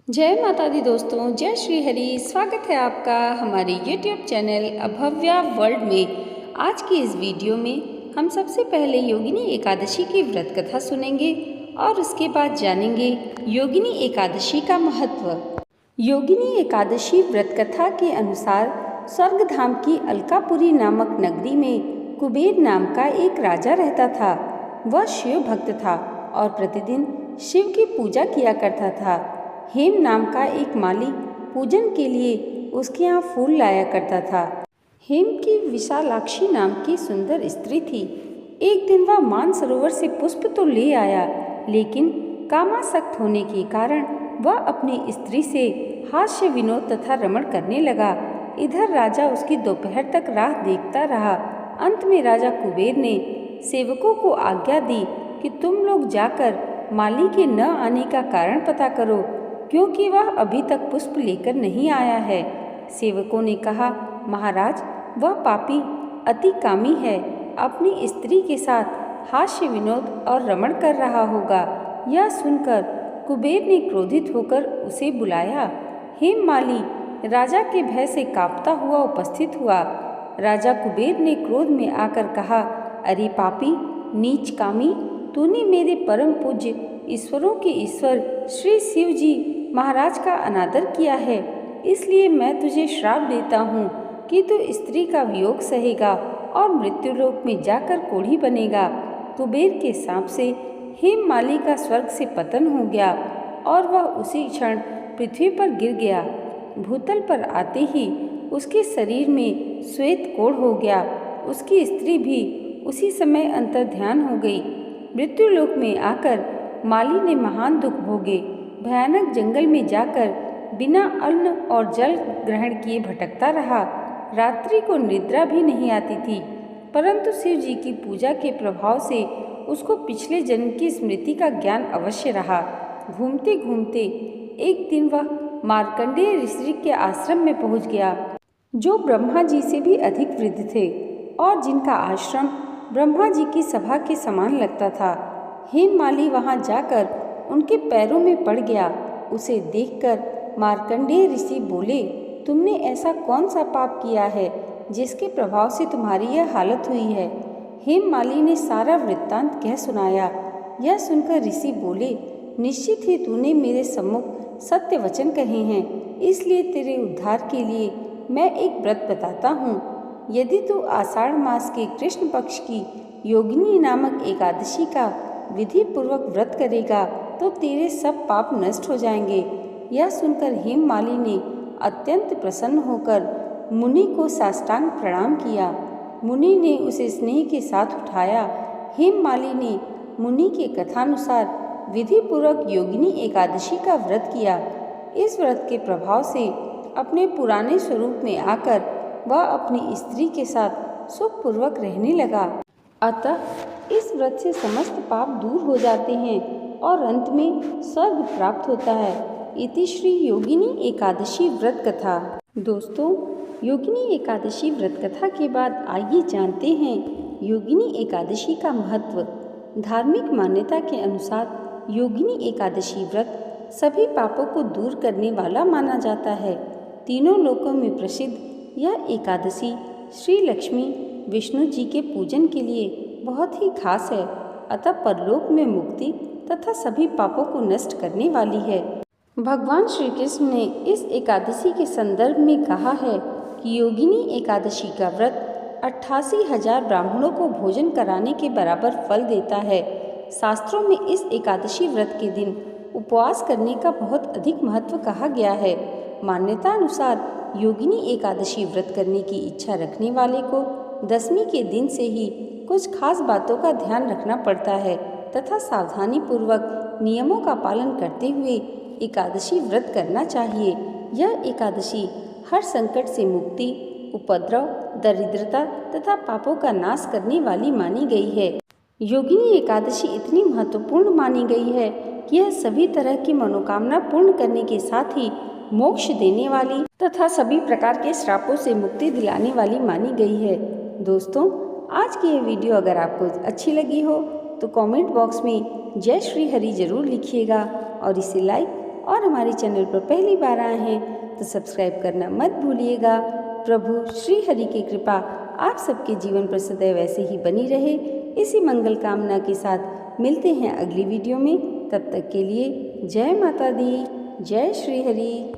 जय माता दी दोस्तों, जय श्री हरि। स्वागत है आपका हमारे YouTube चैनल अभव्या वर्ल्ड में। आज की इस वीडियो में हम सबसे पहले योगिनी एकादशी की व्रत कथा सुनेंगे और उसके बाद जानेंगे योगिनी एकादशी का महत्व। योगिनी एकादशी व्रत कथा के अनुसार स्वर्गधाम की अलकापुरी नामक नगरी में कुबेर नाम का एक राजा रहता था। वह शिव भक्त था और प्रतिदिन शिव की पूजा किया करता था। हेम नाम का एक माली पूजन के लिए उसके यहाँ फूल लाया करता था। हेम की विशालाक्षी नाम की सुंदर स्त्री थी। एक दिन वह मानसरोवर से पुष्प तो ले आया, लेकिन कामासक्त होने के कारण वह अपनी स्त्री से हास्य विनोद तथा रमण करने लगा। इधर राजा उसकी दोपहर तक राह देखता रहा। अंत में राजा कुबेर ने सेवकों को आज्ञा दी कि तुम लोग जाकर माली के न आने का कारण पता करो, क्योंकि वह अभी तक पुष्प लेकर नहीं आया है। सेवकों ने कहा, महाराज, वह पापी अति कामी है, अपनी स्त्री के साथ हास्य विनोद और रमण कर रहा होगा। यह सुनकर कुबेर ने क्रोधित होकर उसे बुलाया। हेममाली राजा के भय से कांपता हुआ उपस्थित हुआ। राजा कुबेर ने क्रोध में आकर कहा, अरे पापी, नीच कामी, तूने मेरे परम पूज्य ईश्वरों के ईश्वर श्री शिव जी महाराज का अनादर किया है, इसलिए मैं तुझे श्राप देता हूँ कि तू स्त्री का वियोग सहेगा और मृत्युलोक में जाकर कोढ़ी बनेगा। कुबेर के शाप से हेममाली का स्वर्ग से पतन हो गया और वह उसी क्षण पृथ्वी पर गिर गया। भूतल पर आते ही उसके शरीर में श्वेत कोढ़ हो गया। उसकी स्त्री भी उसी समय अंतर्ध्यान हो गई। मृत्युलोक में आकर माली ने महान दुख भोगे। भयानक जंगल में जाकर बिना अन्न और जल ग्रहण किए भटकता रहा। रात्रि को निद्रा भी नहीं आती थी, परंतु शिव जी की पूजा के प्रभाव से उसको पिछले जन्म की स्मृति का ज्ञान अवश्य रहा। घूमते घूमते एक दिन वह मार्कंडेय ऋषि के आश्रम में पहुंच गया, जो ब्रह्मा जी से भी अधिक वृद्ध थे और जिनका आश्रम ब्रह्मा जी की सभा के समान लगता था। हेममाली वहां जाकर उनके पैरों में पड़ गया। उसे देखकर मार्कंडेय ऋषि बोले, तुमने ऐसा कौन सा पाप किया है जिसके प्रभाव से तुम्हारी यह हालत हुई है? हेममाली ने सारा वृत्तांत कह सुनाया। यह सुनकर ऋषि बोले, निश्चित ही तूने मेरे सम्मुख सत्य वचन कहे हैं, इसलिए तेरे उद्धार के लिए मैं एक व्रत बताता हूँ। यदि तू आषाढ़ मास के कृष्ण पक्ष की योगिनी नामक एकादशी का विधि पूर्वक व्रत करेगा तो तेरे सब पाप नष्ट हो जाएंगे। यह सुनकर हेममाली ने अत्यंत प्रसन्न होकर मुनि को साष्टांग प्रणाम किया। मुनि ने उसे स्नेह के साथ उठाया। हेममाली ने मुनि के कथानुसार विधि पूर्वक योगिनी एकादशी का व्रत किया। इस व्रत के प्रभाव से अपने पुराने स्वरूप में आकर वह अपनी स्त्री के साथ सुखपूर्वक रहने लगा। अतः इस व्रत से समस्त पाप दूर हो जाते हैं और अंत में स्वर्ग प्राप्त होता है। इति श्री योगिनी एकादशी व्रत कथा। दोस्तों, योगिनी एकादशी व्रत कथा के बाद आइए जानते हैं योगिनी एकादशी का महत्व। धार्मिक मान्यता के अनुसार योगिनी एकादशी व्रत सभी पापों को दूर करने वाला माना जाता है। तीनों लोकों में प्रसिद्ध यह एकादशी श्री लक्ष्मी विष्णु जी के पूजन के लिए बहुत ही खास है। अतः परलोक में मुक्ति तथा सभी पापों को नष्ट करने वाली है। भगवान श्री कृष्ण ने इस एकादशी के संदर्भ में कहा है कि योगिनी एकादशी का व्रत 88,000 ब्राह्मणों को भोजन कराने के बराबर फल देता है। शास्त्रों में इस एकादशी व्रत के दिन उपवास करने का बहुत अधिक महत्व कहा गया है। मान्यता अनुसार योगिनी एकादशी व्रत करने की इच्छा रखने वाले को दशमी के दिन से ही कुछ खास बातों का ध्यान रखना पड़ता है तथा सावधानी पूर्वक नियमों का पालन करते हुए एकादशी व्रत करना चाहिए। यह एकादशी हर संकट से मुक्ति, उपद्रव, दरिद्रता तथा पापों का नाश करने वाली मानी गई है। योगिनी एकादशी इतनी महत्वपूर्ण मानी गई है कि यह सभी तरह की मनोकामना पूर्ण करने के साथ ही मोक्ष देने वाली तथा सभी प्रकार के श्रापों से मुक्ति दिलाने वाली मानी गई है। दोस्तों, आज की ये वीडियो अगर आपको अच्छी लगी हो तो कमेंट बॉक्स में जय श्री हरि जरूर लिखिएगा और इसे लाइक और हमारे चैनल पर पहली बार आए हैं तो सब्सक्राइब करना मत भूलिएगा। प्रभु श्री हरि की कृपा आप सबके जीवन पर सदैव ऐसे ही बनी रहे, इसी मंगल कामना के साथ मिलते हैं अगली वीडियो में। तब तक के लिए जय माता दी, जय श्री हरि।